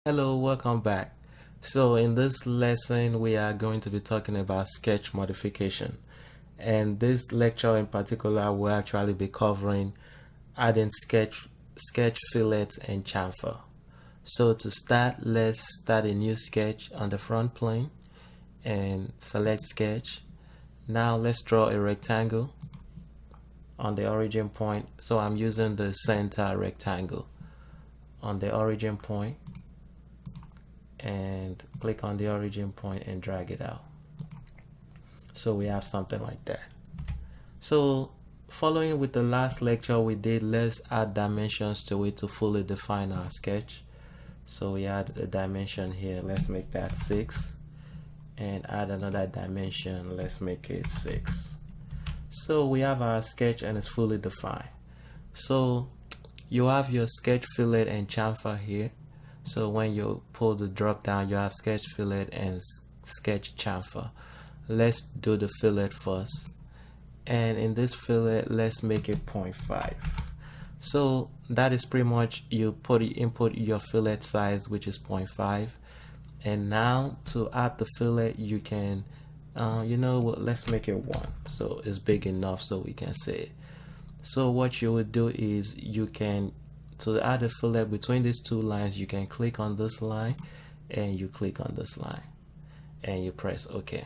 Hello, welcome back. So in this lesson we are going to be talking about sketch modification, and this lecture in particular will actually be covering adding sketch fillets and chamfer. So to start, let's start a new sketch on the front plane and select sketch. Now let's draw a rectangle on the origin point. So I'm using the center rectangle on the origin point, and click on the origin point and drag it out. So we have something like that. So following with the last lecture we did, let's add dimensions to it to fully define our sketch. So we add a dimension here, let's make that 6, and add another dimension, let's make it 6. So we have our sketch and it's fully defined. So you have your sketch fillet and chamfer here. So when you pull the drop down, you have sketch fillet and sketch chamfer. Let's do the fillet first, and in this fillet let's make it 0.5. So that is pretty much, you input your fillet size, which is 0.5, and now to add the fillet you can you know what, let's make it 1, so it's big enough so we can see it. So what you would do is, you can, to add a fillet between these two lines, you can click on this line and you click on this line and you press OK,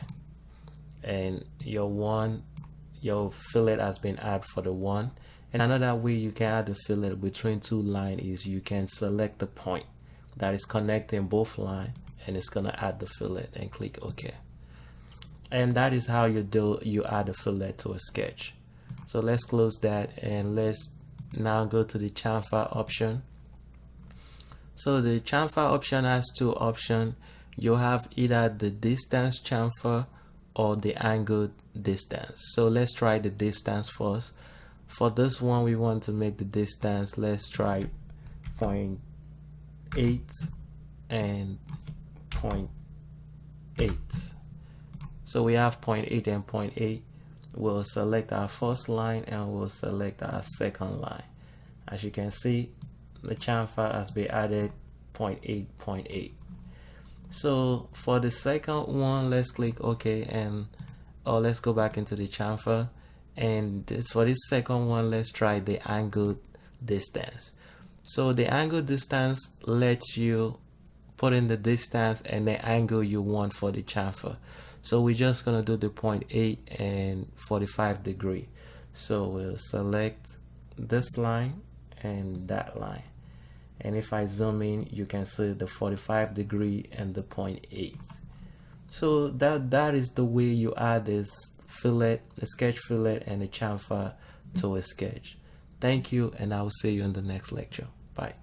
and your fillet has been added for the 1. And another way you can add a fillet between two lines is you can select the point that is connecting both lines, and it's gonna add the fillet, and click OK. And that is how you add a fillet to a sketch. So let's close that and let's now go to the chamfer option. So the chamfer option has two options. You have either the distance chamfer or the angled distance. So let's try the distance first. For this one we want to make the distance, let's try 0.8 and 0.8. So we have 0.8 and 0.8. We'll select our first line and we'll select our second line. As you can see, the chamfer has been added 0.8, 0.8. So for the second one, let's click OK, and let's go back into the chamfer, and for this second one let's try the angled distance. So the angled distance lets you put in the distance and the angle you want for the chamfer. So we're just gonna do the 0.8 and 45 degree. So we'll select this line and that line, and if I zoom in you can see the 45 degree and the 0.8. So that is the way you add this fillet, the sketch fillet and the chamfer to a sketch. Thank you, and I will see you in the next lecture. Bye.